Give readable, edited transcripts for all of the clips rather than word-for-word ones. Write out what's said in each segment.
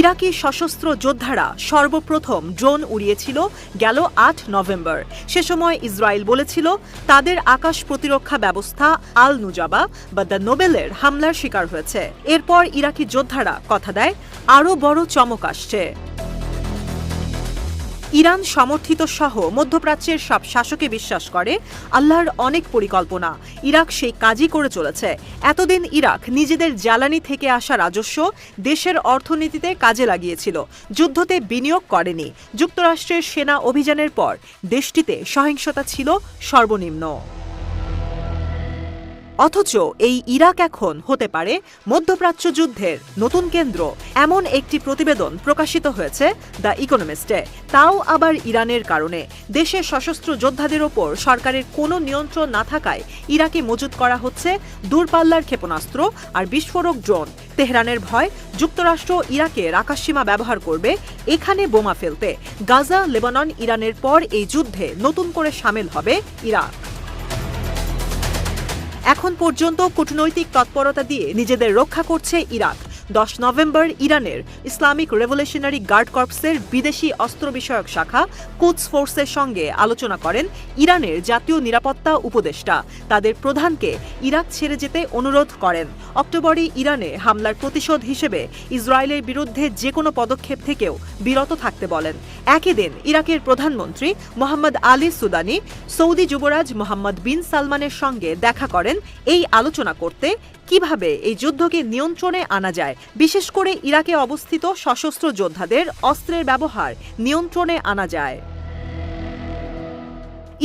ইরাকি সশস্ত্র যোদ্ধারা সর্বপ্রথম ড্রোন উড়িয়েছিল গেল ৮ নভেম্বর। সে সময় ইসরায়েল বলেছিল তাদের আকাশ প্রতিরক্ষা ব্যবস্থা আল নুজাবা বা দ্য নোবেলের হামলার শিকার হয়েছে। এরপর ইরাকি যোদ্ধারা কথা দেয় আরও বড় চমক আসছে। ইরান সমর্থিত সহ মধ্যপ্রাচ্যের সব শাসকই বিশ্বাস করে আল্লাহর অনেক পরিকল্পনা, ইরাক সেই কাজই করে চলেছে। এতদিন ইরাক নিজেদের জ্বালানি থেকে আসা রাজস্ব দেশের অর্থনীতিতে কাজে লাগিয়েছিল, যুদ্ধতে বিনিয়োগ করেনি। যুক্তরাষ্ট্রের সেনা অভিযানের পর দেশটিতে সহিংসতা ছিল সর্বনিম্ন। অথচ এই ইরাক এখন হতে পারে মধ্যপ্রাচ্য যুদ্ধের নতুন কেন্দ্র, এমন একটি প্রতিবেদন প্রকাশিত হয়েছে দ্য ইকোনমিস্টে। তাও আবার ইরানের কারণে। দেশের সশস্ত্র যোদ্ধাদের ওপর সরকারের কোনো নিয়ন্ত্রণ না থাকায় ইরাকে মজুত করা হচ্ছে দূরপাল্লার ক্ষেপণাস্ত্র আর বিস্ফোরক ড্রোন। তেহরানের ভয় যুক্তরাষ্ট্র ইরাকের আকাশসীমা ব্যবহার করবে এখানে বোমা ফেলতে। গাজা, লেবানন, ইরানের পর এই যুদ্ধে নতুন করে সামিল হবে ইরাক। এখন পর্যন্ত কূটনৈতিক তৎপরতা দিয়ে নিজেদের রক্ষা করছে ইরাক। 10 নভেম্বর ইরানের ইসলামিক রেভলিউশনারি গার্ড কর্পসের বিদেশি অস্ত্র বিষয়ক শাখা কুদস ফোর্সের সঙ্গে আলোচনা করেন ইরানের জাতীয় নিরাপত্তা উপদেষ্টা। তাদের প্রধানকে ইরাক ছেড়ে যেতে অনুরোধ করেন। অক্টোবরে ইরানে হামলার প্রতিশোধ হিসেবে ইসরায়েলের বিরুদ্ধে যে কোনো পদক্ষেপ থেকেও বিরত থাকতে বলেন। একই দিন ইরাকের প্রধানমন্ত্রী মোহাম্মদ আলী সুদানি সৌদি যুবরাজ মোহাম্মদ বিন সালমানের সঙ্গে দেখা করেন এই আলোচনা করতে কিভাবে এই যুদ্ধকে নিয়ন্ত্রণে আনা যায়, বিশেষ করে ইরাকে অবস্থিত সশস্ত্র যোদ্ধাদের অস্ত্রের ব্যবহার নিয়ন্ত্রণে আনা যায়।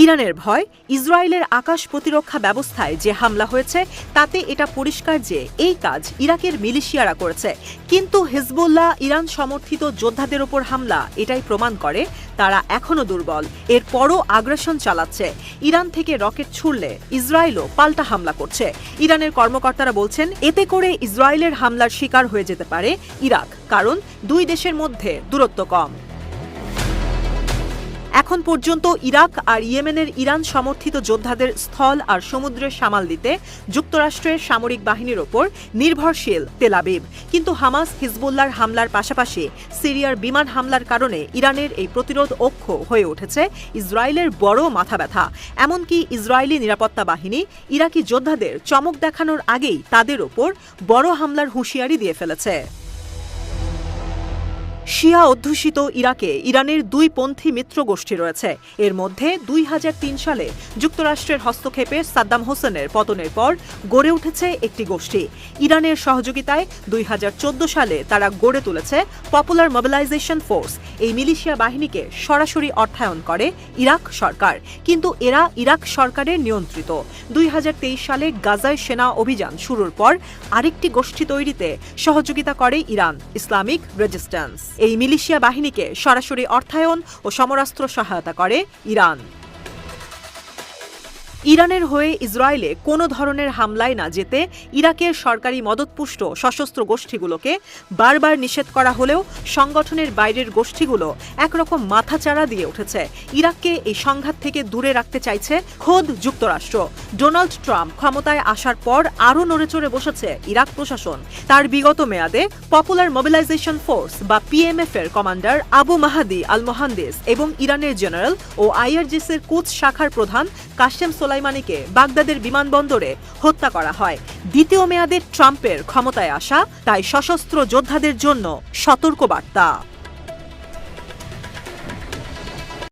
ইরানের ভয় ইসরায়েলের আকাশ প্রতিরক্ষা ব্যবস্থায় যে হামলা হয়েছে তাতে এটা পরিষ্কার যে এই কাজ ইরাকের মিলিশিয়ারা করেছে। কিন্তু হিজবুল্লাহ ইরান সমর্থিত যোদ্ধাদের ওপর হামলা এটাই প্রমাণ করে তারা এখনও দুর্বল। এরপরও আগ্রাসন চালাচ্ছে। ইরান থেকে রকেট ছুড়লে ইসরায়েলও পাল্টা হামলা করছে। ইরানের কর্মকর্তারা বলছেন এতে করে ইসরায়েলের হামলার শিকার হয়ে যেতে পারে ইরাক, কারণ দুই দেশের মধ্যে দূরত্ব কম। এখন পর্যন্ত ইরাক আর ইয়েমেনের ইরান সমর্থিত যোদ্ধাদের স্থল আর সমুদ্রের সামাল দিতে যুক্তরাষ্ট্রের সামরিক বাহিনীর ওপর নির্ভরশীল তেল আবিব। কিন্তু হামাস, হিজবুল্লাহর হামলার পাশাপাশি সিরিয়ার বিমান হামলার কারণে ইরানের এই প্রতিরোধ অক্ষ হয়ে উঠেছে ইসরায়েলের বড় মাথা ব্যথা। এমনকি ইসরায়েলি নিরাপত্তা বাহিনী ইরাকি যোদ্ধাদের চমক দেখানোর আগেই তাদের ওপর বড় হামলার হুঁশিয়ারি দিয়ে ফেলেছে। শিয়া অধ্যুষিত ইরাকে ইরানের দুই পন্থী মিত্র গোষ্ঠী রয়েছে। এর মধ্যে 2003 সালে যুক্তরাষ্ট্রের হস্তক্ষেপে সাদ্দাম হোসেনের পতনের পর গড়ে উঠেছে একটি গোষ্ঠী। ইরানের সহযোগিতায় 2014 সালে তারা গড়ে তুলেছে পপুলার মোবিলাইজেশন ফোর্স। এই মিলিশিয়া বাহিনীকে সরাসরি অর্থায়ন করে ইরাক সরকার, কিন্তু এরা ইরাক সরকারের নিয়ন্ত্রিত। 2023 সালে গাজায় সেনা অভিযান শুরুর পর আরেকটি গোষ্ঠী তৈরিতে সহযোগিতা করে ইরান, ইসলামিক রেজিস্ট্যান্স। এই মিলিশিয়া বাহিনীকে সরাসরি অর্থায়ন ও সমরাস্ত্র সহায়তা করে ইরান। ইরানের হয়ে ইসরায়েলে কোনো ধরনের হামলায় না যেতে ইরাকের সরকারি মদতপুষ্ট সশস্ত্র গোষ্ঠীগুলোকে বারবার নিষেধ করা হলেও সংগঠনের বাইরের গোষ্ঠীগুলো একরকম মাথাচাড়া দিয়ে উঠেছে। ইরাককে এই সংঘাত থেকে দূরে রাখতে চাইছে খোদ যুক্তরাষ্ট্র। ডোনাল্ড ট্রাম্প ক্ষমতায় আসার পর আরও নড়েচড়ে বসেছে ইরাক প্রশাসন। তার বিগত মেয়াদে পপুলার মোবিলাইজেশন ফোর্স বা পিএমএফ এর কমান্ডার আবু মাহাদি আল মোহান্দিস এবং ইরানের জেনারেল ও আইআরজিসির কুদস শাখার প্রধান কাশেম সোলাইমানিকে বাগদাদের বিমানবন্দরে হত্যা করা হয়। দ্বিতীয় মেয়াদে ট্রাম্পের ক্ষমতায় আসা তাই সশস্ত্র যোদ্ধাদের জন্য সতর্কবার্তা।